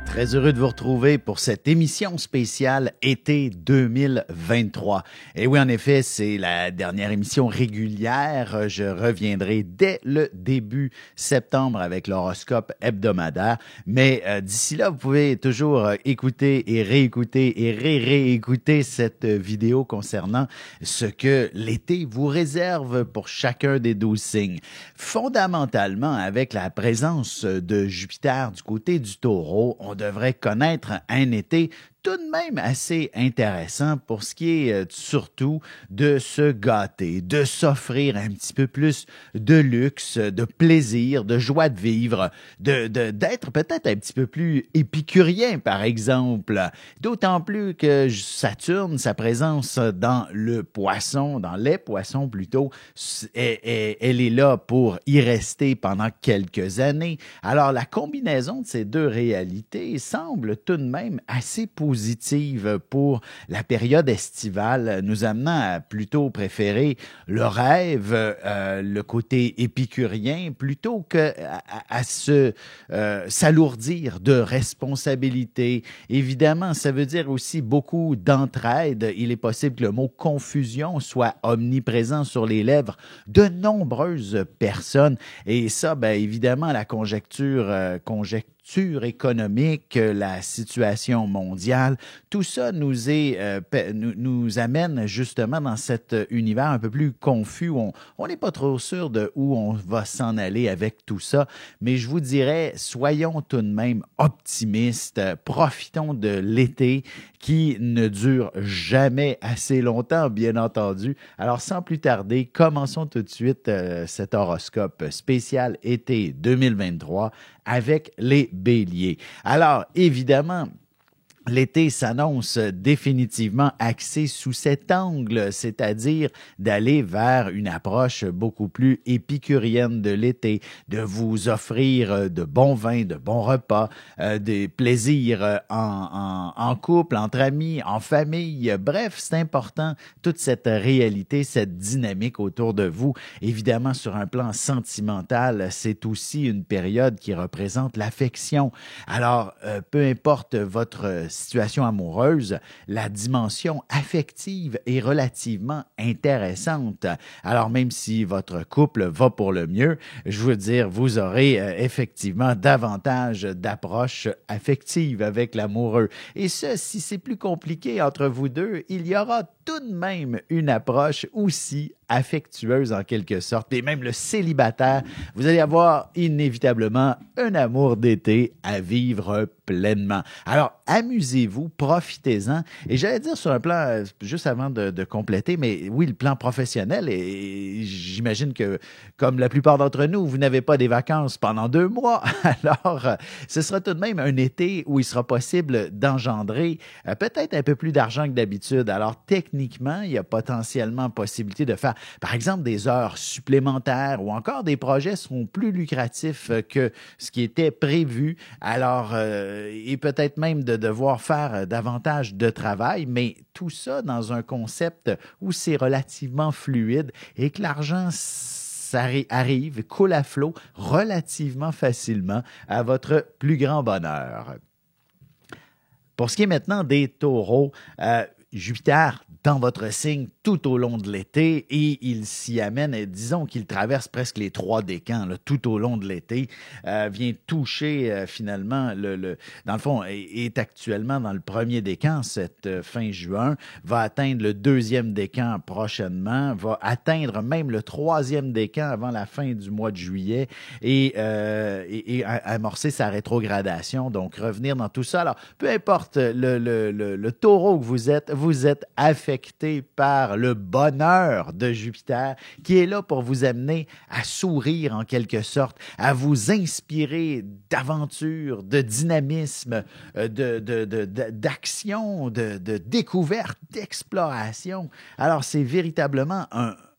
Très heureux de vous retrouver pour cette émission spéciale été 2023. Et oui, en effet, c'est la dernière émission régulière. Je reviendrai dès le début septembre avec l'horoscope hebdomadaire. Mais d'ici là, vous pouvez toujours écouter et réécouter et réécouter cette vidéo concernant ce que l'été vous réserve pour chacun des 12 signes. Fondamentalement, avec la présence de Jupiter du côté du Taureau, on devrait connaître un été tout de même assez intéressant pour ce qui est surtout de se gâter, de s'offrir un petit peu plus de luxe, de plaisir, de joie de vivre, d'être peut-être un petit peu plus épicurien, par exemple. D'autant plus que Saturne, sa présence dans le poisson, dans les poissons plutôt, elle est là pour y rester pendant quelques années. Alors, la combinaison de ces deux réalités semble tout de même assez positive pour la période estivale, nous amenant à plutôt préférer le rêve, le côté épicurien, plutôt que à s'alourdir de responsabilités. Évidemment, ça veut dire aussi beaucoup d'entraide. Il est possible que le mot confusion soit omniprésent sur les lèvres de nombreuses personnes. Et ça, bien évidemment, la conjecture économique, la situation mondiale, tout ça nous amène justement dans cet univers un peu plus confus. On n'est pas trop sûr de où on va s'en aller avec tout ça, mais je vous dirais, soyons tout de même optimistes, profitons de l'été qui ne dure jamais assez longtemps, bien entendu. Alors, sans plus tarder, commençons tout de suite cet horoscope spécial été 2023 avec les Béliers. Alors, évidemment, l'été s'annonce définitivement axé sous cet angle, c'est-à-dire d'aller vers une approche beaucoup plus épicurienne de l'été, de vous offrir de bons vins, de bons repas, des plaisirs en couple, entre amis, en famille. Bref, c'est important, toute cette réalité, cette dynamique autour de vous. Évidemment, sur un plan sentimental, c'est aussi une période qui représente l'affection. Alors, peu importe votre situation amoureuse, la dimension affective est relativement intéressante. Alors, même si votre couple va pour le mieux, je veux dire, vous aurez effectivement davantage d'approches affectives avec l'amoureux. Et ça, si c'est plus compliqué entre vous deux, il y aura tout de même une approche aussi affectueuse en quelque sorte. Et même le célibataire, vous allez avoir inévitablement un amour d'été à vivre pleinement. Alors, amusez-vous, profitez-en. Et j'allais dire sur un plan, juste avant de compléter, mais oui, le plan professionnel, et j'imagine que, comme la plupart d'entre nous, vous n'avez pas des vacances pendant 2 mois. Alors, ce sera tout de même un été où il sera possible d'engendrer peut-être un peu plus d'argent que d'habitude. Alors, techniquement, il y a potentiellement possibilité de faire, par exemple, des heures supplémentaires ou encore des projets seront plus lucratifs que ce qui était prévu. Alors, et peut-être même de devoir faire davantage de travail, mais tout ça dans un concept où c'est relativement fluide et que l'argent arrive, coule à flot relativement facilement à votre plus grand bonheur. Pour ce qui est maintenant des taureaux, Jupiter dans votre signe tout au long de l'été et il s'y amène, disons qu'il traverse presque les 3 décans là, tout au long de l'été, vient toucher finalement, dans le fond, est actuellement dans le premier décan cette fin juin, va atteindre le 2e décan prochainement, va atteindre même le 3e décan avant la fin du mois de juillet et amorcer sa rétrogradation, donc revenir dans tout ça. Alors, peu importe le taureau que vous êtes affecté par le bonheur de Jupiter qui est là pour vous amener à sourire en quelque sorte, à vous inspirer d'aventure, de dynamisme, d'action, de découverte, d'exploration. Alors, c'est véritablement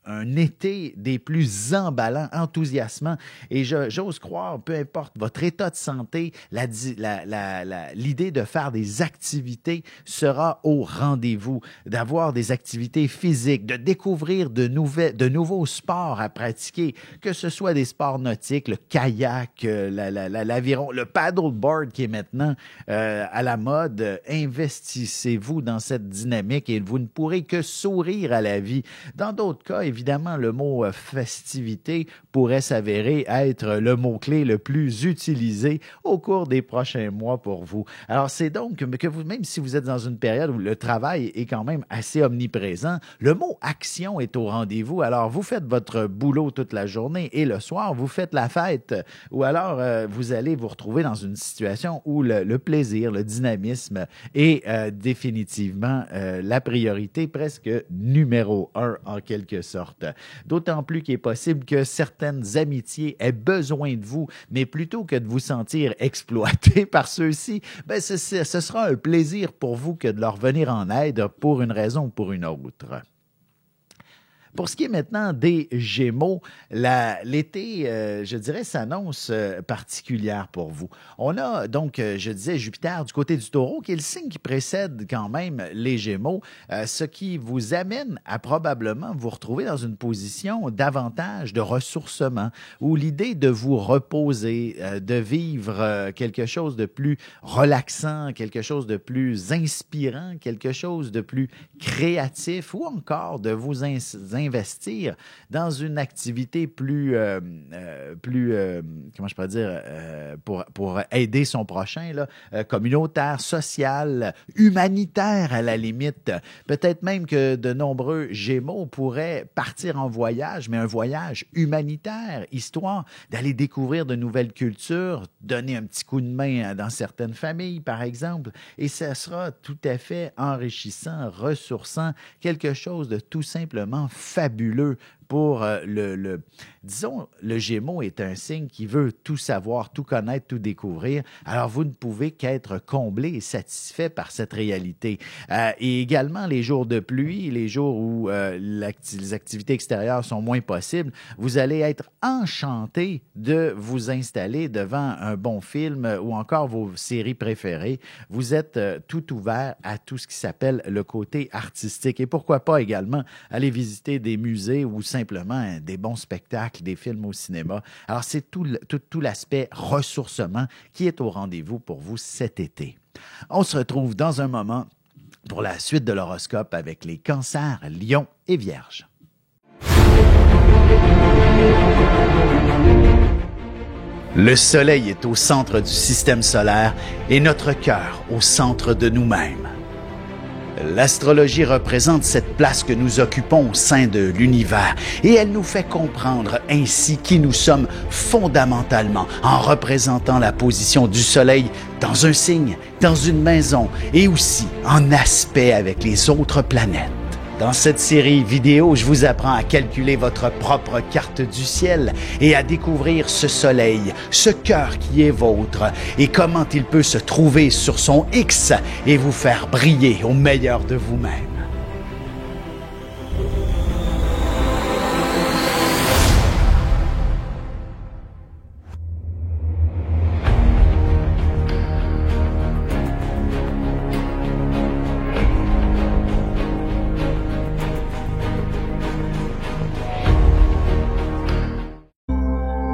un été des plus emballants, enthousiasmants. Et j'ose croire, peu importe votre état de santé, l'idée de faire des activités sera au rendez-vous, d'avoir des activités physiques, de découvrir de nouveaux sports à pratiquer, que ce soit des sports nautiques, le kayak, l'aviron, le paddleboard qui est maintenant à la mode. Investissez-vous dans cette dynamique et vous ne pourrez que sourire à la vie. Dans d'autres cas, évidemment, le mot festivité pourrait s'avérer être le mot-clé le plus utilisé au cours des prochains mois pour vous. Alors, c'est donc que vous, même si vous êtes dans une période où le travail est quand même assez omniprésent, le mot action est au rendez-vous. Alors, vous faites votre boulot toute la journée et le soir, vous faites la fête. Ou alors, vous allez vous retrouver dans une situation où le plaisir, le dynamisme est définitivement la priorité presque numéro un en quelque sorte. D'autant plus qu'il est possible que certaines amitiés aient besoin de vous, mais plutôt que de vous sentir exploité par ceux-ci, ben ce sera un plaisir pour vous que de leur venir en aide pour une raison ou pour une autre. Pour ce qui est maintenant des Gémeaux, l'été, je dirais, s'annonce particulière pour vous. On a donc, je disais, Jupiter du côté du Taureau, qui est le signe qui précède quand même les Gémeaux, ce qui vous amène à probablement vous retrouver dans une position davantage de ressourcement, où l'idée de vous reposer, de vivre quelque chose de plus relaxant, quelque chose de plus inspirant, quelque chose de plus créatif, ou encore de vous investir dans une activité plus comment je pourrais dire, pour aider son prochain, là, communautaire, sociale, humanitaire à la limite. Peut-être même que de nombreux Gémeaux pourraient partir en voyage, mais un voyage humanitaire, histoire d'aller découvrir de nouvelles cultures, donner un petit coup de main dans certaines familles, par exemple, et ça sera tout à fait enrichissant, ressourçant, quelque chose de tout simplement fabuleux pour disons, le Gémeaux est un signe qui veut tout savoir, tout connaître, tout découvrir. Alors, vous ne pouvez qu'être comblé et satisfait par cette réalité. Et également, les jours de pluie, les jours où les activités extérieures sont moins possibles, vous allez être enchanté de vous installer devant un bon film ou encore vos séries préférées. Vous êtes tout ouvert à tout ce qui s'appelle le côté artistique. Et pourquoi pas également aller visiter des musées ou simplement des bons spectacles, des films au cinéma. Alors, c'est tout l'aspect ressourcement qui est au rendez-vous pour vous cet été. On se retrouve dans un moment pour la suite de l'horoscope avec les cancers, lions et vierges. Le soleil est au centre du système solaire et notre cœur au centre de nous-mêmes. L'astrologie représente cette place que nous occupons au sein de l'univers et elle nous fait comprendre ainsi qui nous sommes fondamentalement en représentant la position du soleil dans un signe, dans une maison et aussi en aspect avec les autres planètes. Dans cette série vidéo, je vous apprends à calculer votre propre carte du ciel et à découvrir ce soleil, ce cœur qui est vôtre et comment il peut se trouver sur son X et vous faire briller au meilleur de vous-même.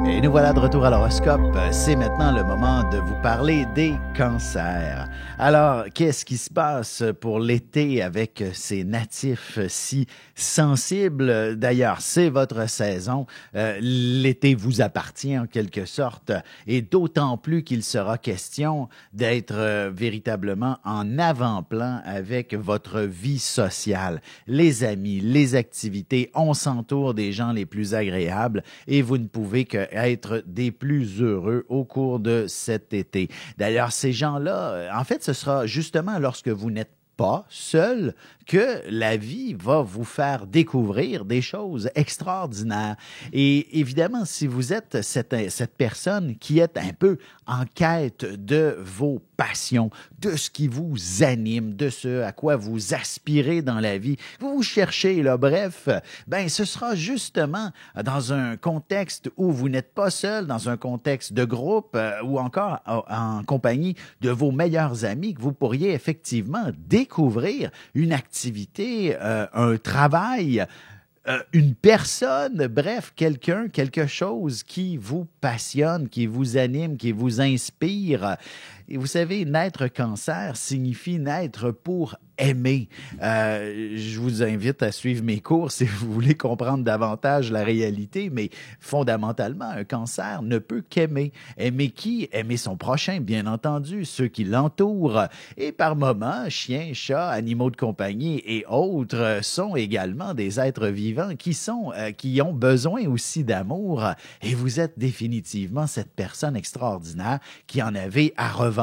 Et nous voilà de retour à l'horoscope. C'est maintenant le moment de vous parler des cancers. Alors, qu'est-ce qui se passe pour l'été avec ces natifs si sensibles? D'ailleurs, c'est votre saison. L'été vous appartient en quelque sorte et d'autant plus qu'il sera question d'être véritablement en avant-plan avec votre vie sociale. Les amis, les activités, on s'entoure des gens les plus agréables et vous ne pouvez qu'être des plus heureux au cours de cet été. D'ailleurs, ces gens-là, en fait, ce sera justement lorsque vous n'êtes pas seul que la vie va vous faire découvrir des choses extraordinaires. Et évidemment, si vous êtes cette personne qui est un peu en quête de vos passions, de ce qui vous anime, de ce à quoi vous aspirez dans la vie, vous cherchez, là, bref, ben ce sera justement dans un contexte où vous n'êtes pas seul, dans un contexte de groupe ou encore en compagnie de vos meilleurs amis que vous pourriez effectivement découvrir une activité, un travail, une personne, bref, quelqu'un, quelque chose qui vous passionne, qui vous anime, qui vous inspire. Et vous savez, naître cancer signifie naître pour aimer. Je vous invite à suivre mes cours si vous voulez comprendre davantage la réalité, mais fondamentalement, un cancer ne peut qu'aimer. Aimer qui? Aimer son prochain, bien entendu, ceux qui l'entourent. Et par moments, chiens, chats, animaux de compagnie et autres sont également des êtres vivants qui ont besoin aussi d'amour. Et vous êtes définitivement cette personne extraordinaire qui en avait à revendre.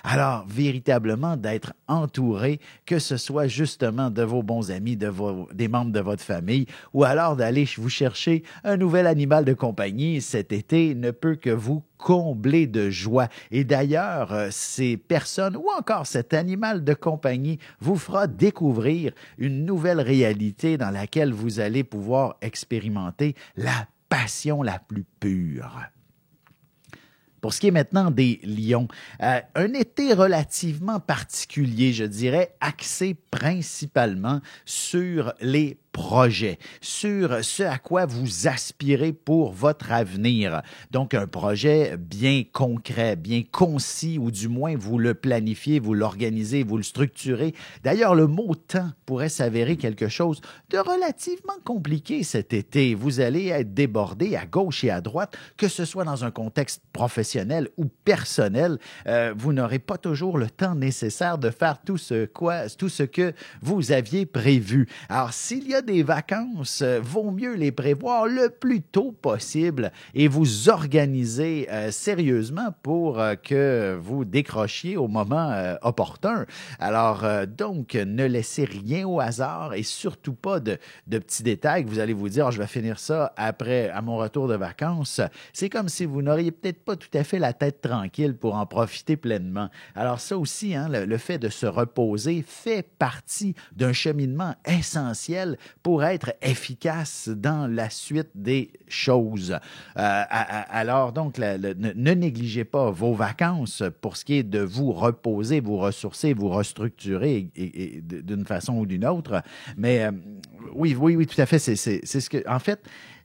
Alors, véritablement, d'être entouré, que ce soit justement de vos bons amis, des membres de votre famille, ou alors d'aller vous chercher un nouvel animal de compagnie cet été ne peut que vous combler de joie. Et d'ailleurs, ces personnes ou encore cet animal de compagnie vous fera découvrir une nouvelle réalité dans laquelle vous allez pouvoir expérimenter la passion la plus pure. Pour ce qui est maintenant des lions, un été relativement particulier, je dirais, axé principalement sur les projets, sur ce à quoi vous aspirez pour votre avenir. Donc, un projet bien concret, bien concis, ou du moins vous le planifiez, vous l'organisez, vous le structurez. D'ailleurs, le mot temps pourrait s'avérer quelque chose de relativement compliqué cet été. Vous allez être débordé à gauche et à droite, que ce soit dans un contexte professionnel ou personnel. Vous n'aurez pas toujours le temps nécessaire de faire tout ce que vous aviez prévu. Alors, s'il y a des vacances, vaut mieux les prévoir le plus tôt possible et vous organiser sérieusement pour que vous décrochiez au moment opportun. Alors, donc, ne laissez rien au hasard et surtout pas de petits détails que vous allez vous dire, oh, je vais finir ça après, à mon retour de vacances. C'est comme si vous n'auriez peut-être pas tout à fait la tête tranquille pour en profiter pleinement. Alors ça aussi, hein, le fait de se reposer fait partie d'un cheminement essentiel pour être efficace dans la suite des choses. Alors donc, ne négligez pas vos vacances pour ce qui est de vous reposer, vous ressourcer, vous restructurer et d'une façon ou d'une autre. Mais oui, tout à fait. C'est ce que, en fait,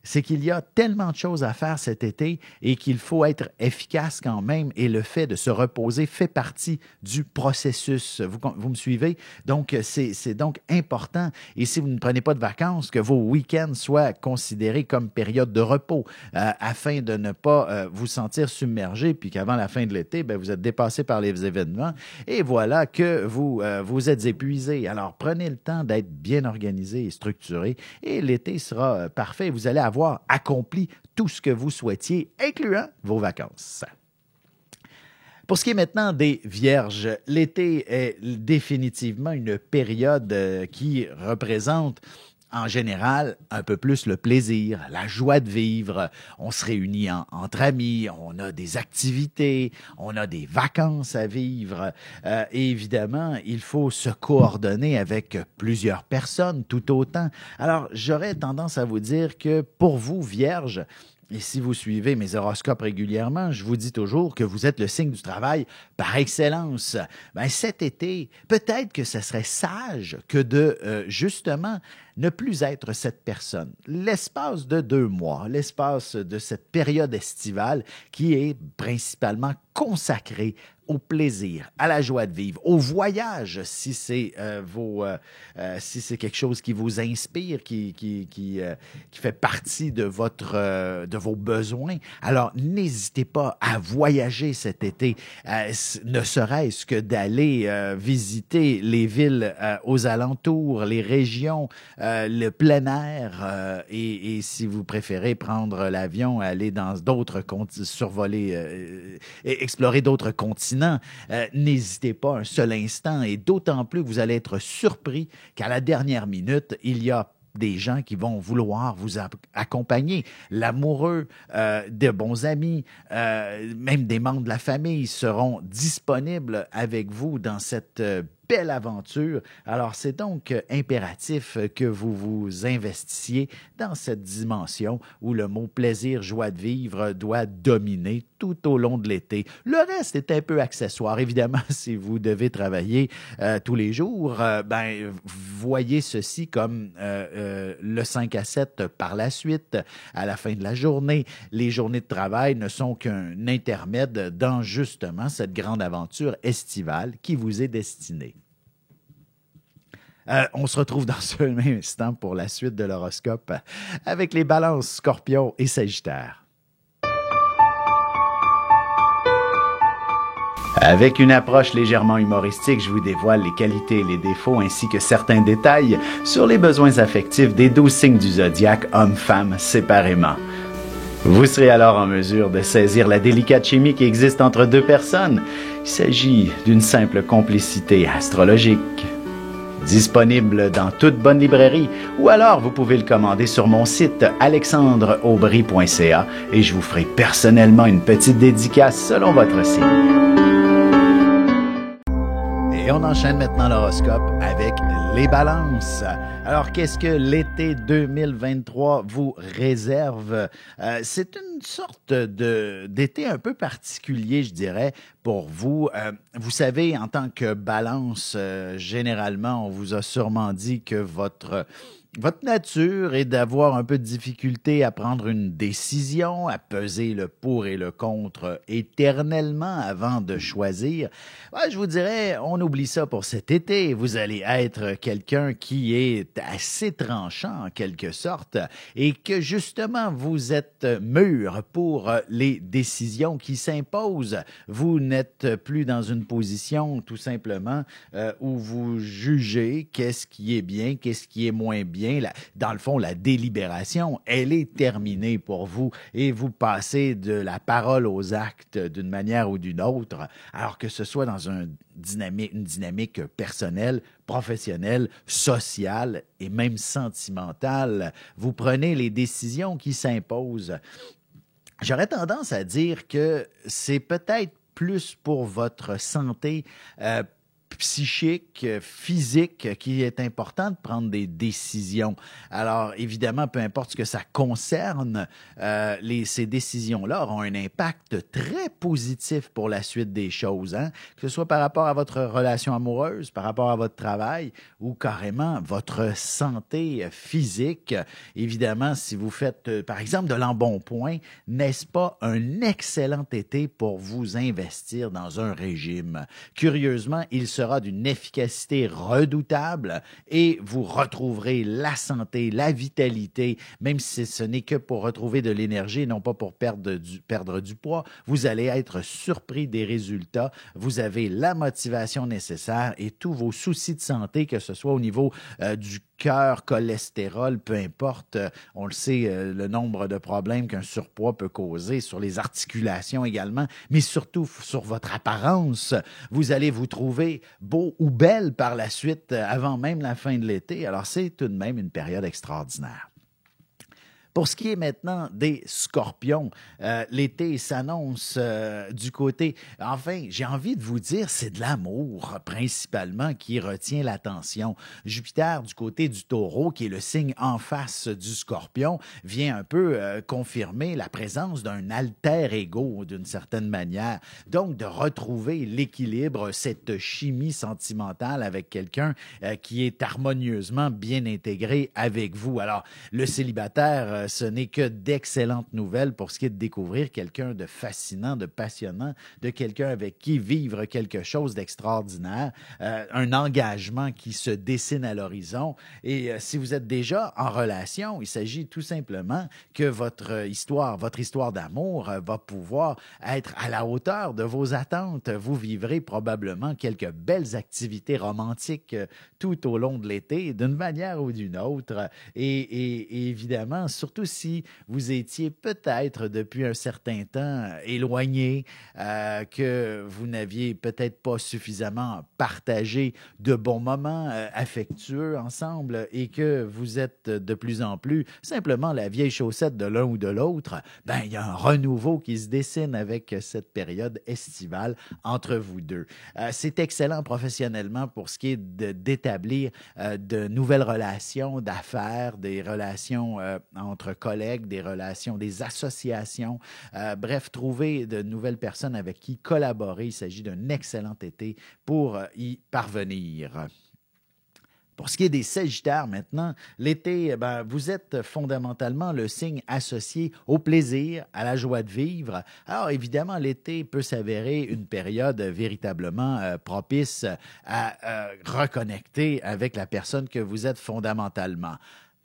c'est qu'il y a tellement de choses à faire cet été et qu'il faut être efficace quand même. Et le fait de se reposer fait partie du processus. Vous me suivez? Donc, c'est donc important. Et si vous ne prenez pas de vacances, que vos week-ends soient considérés comme période de repos afin de ne pas vous sentir submergé puis qu'avant la fin de l'été, ben, vous êtes dépassé par les événements et voilà que vous êtes épuisé. Alors, prenez le temps d'être bien organisé et structuré et l'été sera parfait. Vous allez avoir accompli tout ce que vous souhaitiez, incluant vos vacances. Pour ce qui est maintenant des Vierges, l'été est définitivement une période qui représente en général, un peu plus le plaisir, la joie de vivre. On se réunit entre amis, on a des activités, on a des vacances à vivre. Et évidemment, il faut se coordonner avec plusieurs personnes tout autant. Alors, j'aurais tendance à vous dire que pour vous, Vierges, et si vous suivez mes horoscopes régulièrement, je vous dis toujours que vous êtes le signe du travail par excellence. Ben, cet été, peut-être que ce serait sage que de, justement, ne plus être cette personne. L'espace de 2 mois, l'espace de cette période estivale qui est principalement consacrée au plaisir, à la joie de vivre, au voyage, si c'est si c'est quelque chose qui vous inspire, qui fait partie de vos besoins. Alors, n'hésitez pas à voyager cet été, ne serait-ce que d'aller visiter les villes aux alentours, les régions, le plein air et si vous préférez prendre l'avion, aller dans d'autres survoler, explorer d'autres continents, n'hésitez pas un seul instant et d'autant plus que vous allez être surpris qu'à la dernière minute, il y a des gens qui vont vouloir vous accompagner. L'amoureux, de bons amis, même des membres de la famille seront disponibles avec vous dans cette belle aventure. Alors, c'est donc impératif que vous vous investissiez dans cette dimension où le mot plaisir, joie de vivre doit dominer tout au long de l'été. Le reste est un peu accessoire. Évidemment, si vous devez travailler tous les jours, voyez ceci comme le 5 à 7 par la suite, à la fin de la journée. Les journées de travail ne sont qu'un intermède dans justement cette grande aventure estivale qui vous est destinée. On se retrouve dans ce même instant pour la suite de l'horoscope avec les balances, scorpions et sagittaires. Avec une approche légèrement humoristique, je vous dévoile les qualités et les défauts ainsi que certains détails sur les besoins affectifs des 12 signes du zodiaque, hommes-femmes séparément. Vous serez alors en mesure de saisir la délicate chimie qui existe entre deux personnes. Il s'agit d'une simple complicité astrologique. Disponible dans toute bonne librairie ou alors vous pouvez le commander sur mon site alexandreaubry.ca et je vous ferai personnellement une petite dédicace selon votre signe. Et on enchaîne maintenant l'horoscope avec les balances. Alors, qu'est-ce que l'été 2023 vous réserve? C'est une sorte d'été un peu particulier, je dirais, pour vous. Vous savez, en tant que balance, généralement, on vous a sûrement dit que votre nature est d'avoir un peu de difficulté à prendre une décision, à peser le pour et le contre éternellement avant de choisir. Ouais, je vous dirais, on oublie ça pour cet été. Vous allez être quelqu'un qui est assez tranchant en quelque sorte et que justement vous êtes mûr pour les décisions qui s'imposent. Vous n'êtes plus dans une position tout simplement où vous jugez qu'est-ce qui est bien, qu'est-ce qui est moins bien. Dans le fond, la délibération, elle est terminée pour vous et vous passez de la parole aux actes d'une manière ou d'une autre, alors que ce soit dans une dynamique personnelle, professionnelle, sociale et même sentimentale. Vous prenez les décisions qui s'imposent. J'aurais tendance à dire que c'est peut-être plus pour votre santé psychique, physique, qui est important de prendre des décisions. Alors, évidemment, peu importe ce que ça concerne, ces décisions-là auront un impact très positif pour la suite des choses, hein? Que ce soit par rapport à votre relation amoureuse, par rapport à votre travail ou carrément votre santé physique. Évidemment, si vous faites, par exemple, de l'embonpoint, n'est-ce pas un excellent été pour vous investir dans un régime? Curieusement, il sera d'une efficacité redoutable et vous retrouverez la santé, la vitalité, même si ce n'est que pour retrouver de l'énergie et non pas pour perdre du poids. Vous allez être surpris des résultats. Vous avez la motivation nécessaire et tous vos soucis de santé, que ce soit au niveau du cœur, cholestérol, peu importe, on le sait, le nombre de problèmes qu'un surpoids peut causer sur les articulations également, mais surtout sur votre apparence. Vous allez vous trouver beau ou belle par la suite, avant même la fin de l'été. Alors, c'est tout de même une période extraordinaire. Pour ce qui est maintenant des scorpions, l'été s'annonce du côté... Enfin, j'ai envie de vous dire, c'est de l'amour principalement qui retient l'attention. Jupiter, du côté du taureau, qui est le signe en face du scorpion, vient un peu confirmer la présence d'un alter ego d'une certaine manière. Donc, de retrouver l'équilibre, cette chimie sentimentale avec quelqu'un qui est harmonieusement bien intégré avec vous. Alors, le célibataire ce n'est que d'excellentes nouvelles pour ce qui est de découvrir quelqu'un de fascinant, de passionnant, de quelqu'un avec qui vivre quelque chose d'extraordinaire, un engagement qui se dessine à l'horizon. Et si vous êtes déjà en relation, il s'agit tout simplement que votre histoire d'amour va pouvoir être à la hauteur de vos attentes. Vous vivrez probablement quelques belles activités romantiques tout au long de l'été, d'une manière ou d'une autre. Et évidemment, surtout si vous étiez peut-être depuis un certain temps éloigné, que vous n'aviez peut-être pas suffisamment partagé de bons moments affectueux ensemble et que vous êtes de plus en plus simplement la vieille chaussette de l'un ou de l'autre, ben, il y a un renouveau qui se dessine avec cette période estivale entre vous deux. C'est excellent professionnellement pour ce qui est d'établir de nouvelles relations d'affaires, des relations entre collègues, des relations, des associations. Bref, trouver de nouvelles personnes avec qui collaborer. Il s'agit d'un excellent été pour y parvenir. Pour ce qui est des Sagittaires maintenant, l'été, vous êtes fondamentalement le signe associé au plaisir, à la joie de vivre. Alors évidemment, l'été peut s'avérer une période véritablement propice à reconnecter avec la personne que vous êtes fondamentalement.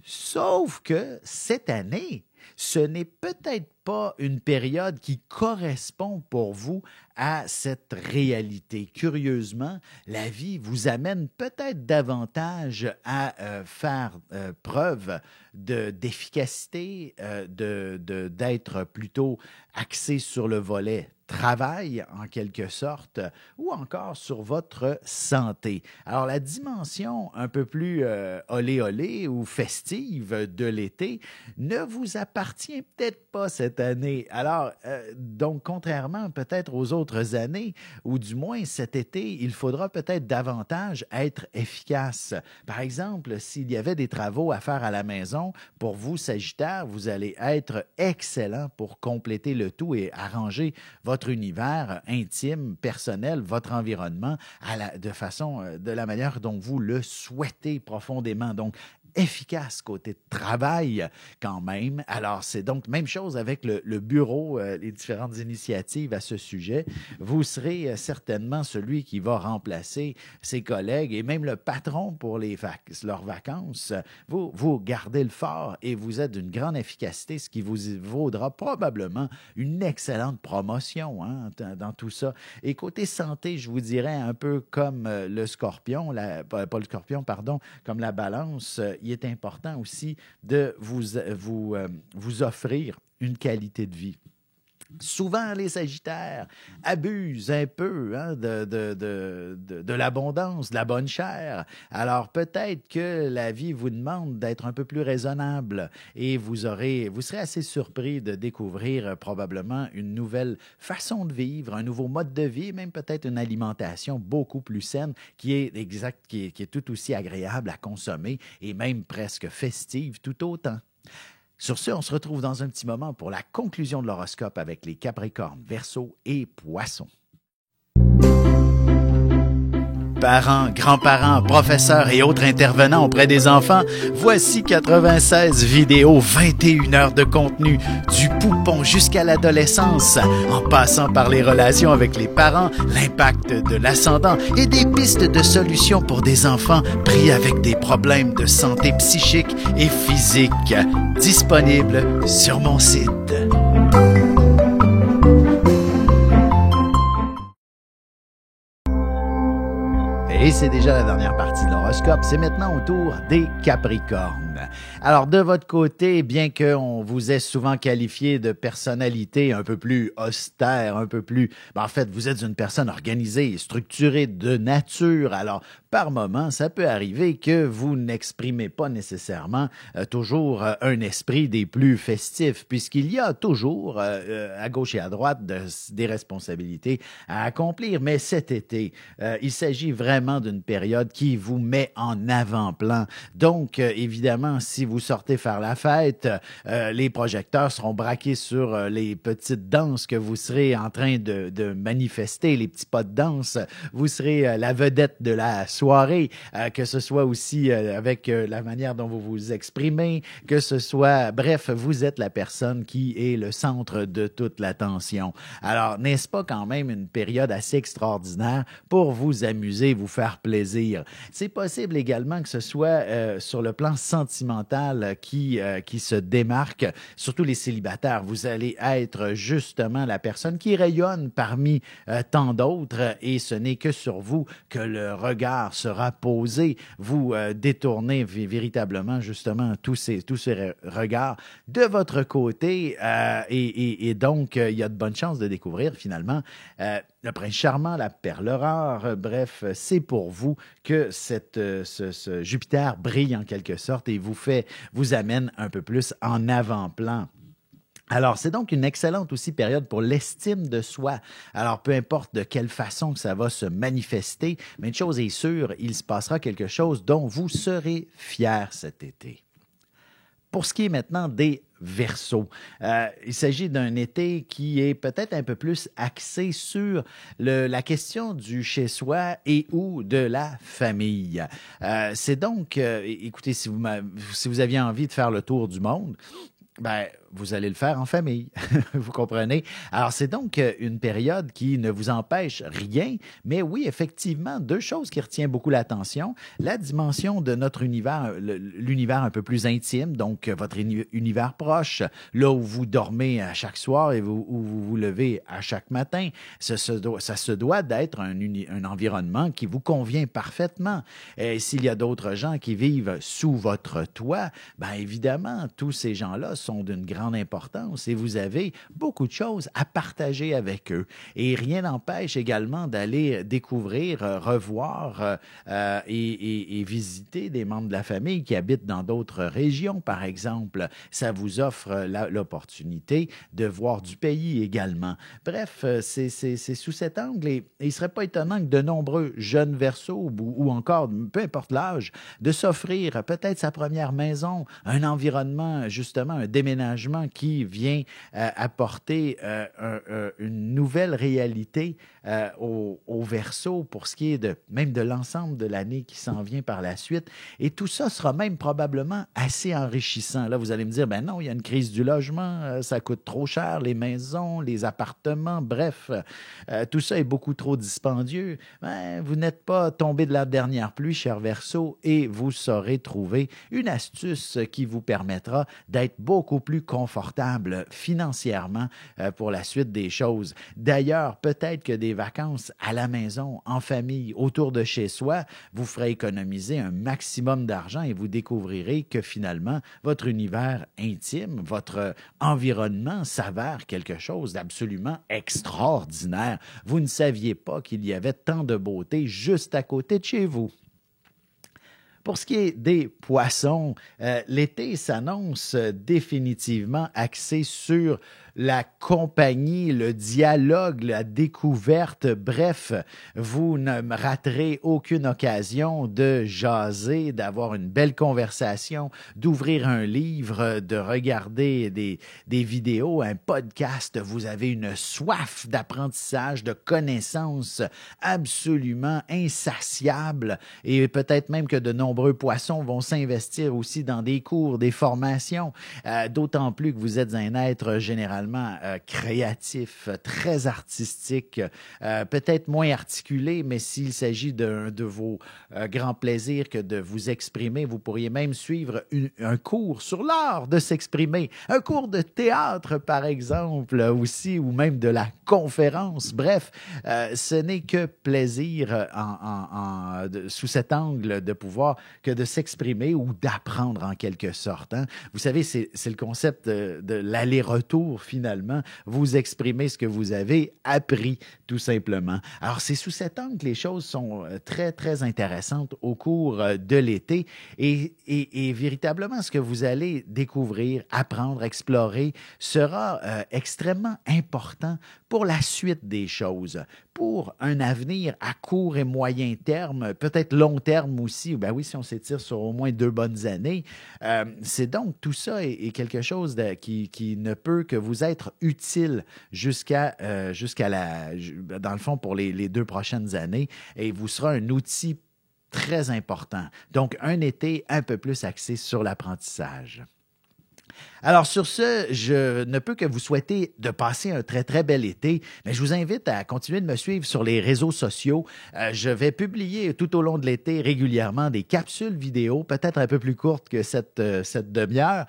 Sauf que cette année, ce n'est peut-être pas une période qui correspond pour vous à cette réalité. Curieusement, la vie vous amène peut-être davantage à faire preuve d'efficacité, d'être plutôt axé sur le volet travail, en quelque sorte, ou encore sur votre santé. Alors, la dimension un peu plus olé-olé ou festive de l'été ne vous appartient peut-être pas cette année. Alors, donc, contrairement peut-être aux autres années, ou du moins cet été, il faudra peut-être davantage être efficace. Par exemple, s'il y avait des travaux à faire à la maison, pour vous, Sagittaire, vous allez être excellent pour compléter le tout et arranger votre univers intime, personnel, votre environnement de la manière dont vous le souhaitez profondément. Donc, efficace côté travail quand même. Alors, c'est donc même chose avec le bureau, les différentes initiatives à ce sujet. Vous serez certainement celui qui va remplacer ses collègues et même le patron pour leurs vacances. Vous gardez le fort et vous êtes d'une grande efficacité, ce qui vous vaudra probablement une excellente promotion dans tout ça. Et côté santé, je vous dirais un peu comme le scorpion, pas le scorpion, pardon, comme la balance, il est important aussi de vous offrir une qualité de vie. Souvent, les Sagittaires abusent un peu de l'abondance, de la bonne chère. Alors, peut-être que la vie vous demande d'être un peu plus raisonnable et vous serez assez surpris de découvrir probablement une nouvelle façon de vivre, un nouveau mode de vie, même peut-être une alimentation beaucoup plus saine qui est tout aussi agréable à consommer et même presque festive tout autant. Sur ce, on se retrouve dans un petit moment pour la conclusion de l'horoscope avec les Capricornes, Verseaux et Poissons. Parents, grands-parents, professeurs et autres intervenants auprès des enfants, voici 96 vidéos, 21 heures de contenu, du poupon jusqu'à l'adolescence, en passant par les relations avec les parents, l'impact de l'ascendant et des pistes de solutions pour des enfants pris avec des problèmes de santé psychique et physique. Disponible sur mon site. Et c'est déjà la dernière partie de l'horoscope. C'est maintenant au tour des Capricornes. Alors, de votre côté, bien qu'on vous ait souvent qualifié de personnalité un peu plus austère, un peu plus... en fait, vous êtes une personne organisée et structurée de nature. Alors, par moment, ça peut arriver que vous n'exprimez pas nécessairement toujours un esprit des plus festifs, puisqu'il y a toujours, à gauche et à droite, des responsabilités à accomplir. Mais cet été, il s'agit vraiment d'une période qui vous met en avant-plan. Donc, évidemment, si vous sortez faire la fête, les projecteurs seront braqués sur les petites danses que vous serez en train de manifester, les petits pas de danse. Vous serez la vedette de la soirée, que ce soit aussi avec la manière dont vous vous exprimez, que ce soit, bref, vous êtes la personne qui est le centre de toute l'attention. Alors, n'est-ce pas quand même une période assez extraordinaire pour vous amuser, vous faire plaisir? C'est possible également que ce soit sur le plan sentimental qui se démarque, surtout les célibataires. Vous allez être justement la personne qui rayonne parmi tant d'autres et ce n'est que sur vous que le regard sera posé. Vous détournez véritablement justement tous ces regards de votre côté et donc il y a de bonnes chances de découvrir finalement le prince charmant, la perle rare. Bref, c'est pour vous que ce Jupiter brille en quelque sorte et vous amène un peu plus en avant-plan. Alors, c'est donc une excellente aussi période pour l'estime de soi. Alors, peu importe de quelle façon que ça va se manifester, mais une chose est sûre, il se passera quelque chose dont vous serez fiers cet été. Pour ce qui est maintenant des Verseaux, il s'agit d'un été qui est peut-être un peu plus axé sur la question du chez-soi et ou de la famille. C'est donc, écoutez, si vous aviez envie de faire le tour du monde, ben, vous allez le faire en famille, vous comprenez? Alors, c'est donc une période qui ne vous empêche rien, mais oui, effectivement, deux choses qui retiennent beaucoup l'attention. La dimension de notre univers, l'univers un peu plus intime, donc votre univers proche, là où vous dormez à chaque soir et où vous vous levez à chaque matin. Ça se doit d'être un environnement qui vous convient parfaitement. Et s'il y a d'autres gens qui vivent sous votre toit, bien évidemment, tous ces gens-là sont d'une grande importance et vous avez beaucoup de choses à partager avec eux. Et rien n'empêche également d'aller découvrir, revoir et visiter des membres de la famille qui habitent dans d'autres régions, par exemple. Ça vous offre l'opportunité de voir du pays également. Bref, c'est sous cet angle et il ne serait pas étonnant que de nombreux jeunes Verseaux ou encore, peu importe l'âge, de s'offrir peut-être sa première maison, un environnement, justement, un déménagement qui vient apporter une nouvelle réalité au Verseau pour ce qui est même de l'ensemble de l'année qui s'en vient par la suite. Et tout ça sera même probablement assez enrichissant. Là, vous allez me dire, ben non, il y a une crise du logement, ça coûte trop cher, les maisons, les appartements, bref, tout ça est beaucoup trop dispendieux. Ben, vous n'êtes pas tombé de la dernière pluie, cher Verseau, et vous saurez trouver une astuce qui vous permettra d'être beaucoup plus confortable financièrement pour la suite des choses. D'ailleurs, peut-être que des vacances à la maison, en famille, autour de chez soi, vous ferez économiser un maximum d'argent et vous découvrirez que finalement, votre univers intime, votre environnement s'avère quelque chose d'absolument extraordinaire. Vous ne saviez pas qu'il y avait tant de beauté juste à côté de chez vous. Pour ce qui est des poissons, l'été s'annonce définitivement axé sur la compagnie, le dialogue, la découverte. Bref, vous ne raterez aucune occasion de jaser, d'avoir une belle conversation, d'ouvrir un livre, de regarder des vidéos, un podcast. Vous avez une soif d'apprentissage, de connaissances absolument insatiable et peut-être même que de nombreux poissons vont s'investir aussi dans des cours, des formations, d'autant plus que vous êtes un être généralement créatif, très artistique, peut-être moins articulé, mais s'il s'agit de vos grands plaisirs que de vous exprimer, vous pourriez même suivre un cours sur l'art de s'exprimer, un cours de théâtre par exemple aussi, ou même de la conférence. Bref, ce n'est que plaisir sous cet angle de pouvoir que de s'exprimer ou d'apprendre en quelque sorte. Hein. Vous savez, c'est le concept de l'aller-retour finalement vous exprimer ce que vous avez appris, tout simplement. Alors, c'est sous cet angle que les choses sont très, très intéressantes au cours de l'été et véritablement, ce que vous allez découvrir, apprendre, explorer sera extrêmement important pour la suite des choses, pour un avenir à court et moyen terme, peut-être long terme aussi. Ben oui, si on s'étire sur au moins 2 bonnes années. C'est donc tout ça est quelque chose qui ne peut que vous être utile jusqu'à dans le fond, pour les 2 prochaines années, et vous sera un outil très important. Donc, un été un peu plus axé sur l'apprentissage. Alors, sur ce, je ne peux que vous souhaiter de passer un très, très bel été, mais je vous invite à continuer de me suivre sur les réseaux sociaux. Je vais publier tout au long de l'été régulièrement des capsules vidéo, peut-être un peu plus courtes que cette demi-heure.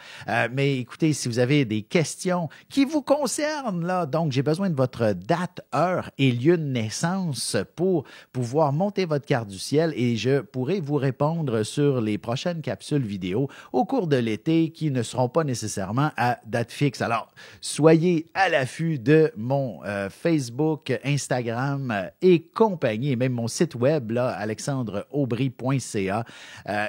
Mais écoutez, si vous avez des questions qui vous concernent, là, donc j'ai besoin de votre date, heure et lieu de naissance pour pouvoir monter votre carte du ciel et je pourrai vous répondre sur les prochaines capsules vidéo au cours de l'été qui ne seront pas nécessairement à date fixe. Alors, soyez à l'affût de mon Facebook, Instagram et compagnie, et même mon site web, là, alexandreaubry.ca.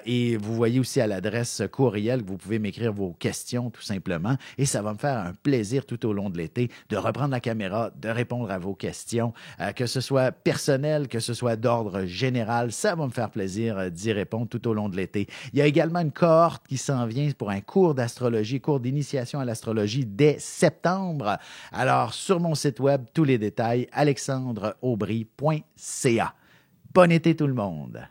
Et vous voyez aussi à l'adresse courriel que vous pouvez m'écrire vos questions, tout simplement. Et ça va me faire un plaisir tout au long de l'été de reprendre la caméra, de répondre à vos questions, que ce soit personnel, que ce soit d'ordre général. Ça va me faire plaisir d'y répondre tout au long de l'été. Il y a également une cohorte qui s'en vient pour un cours d'astrologie, cours d'initiation à l'astrologie dès septembre. Alors, sur mon site web, tous les détails, alexandreaubry.ca. Bon été tout le monde!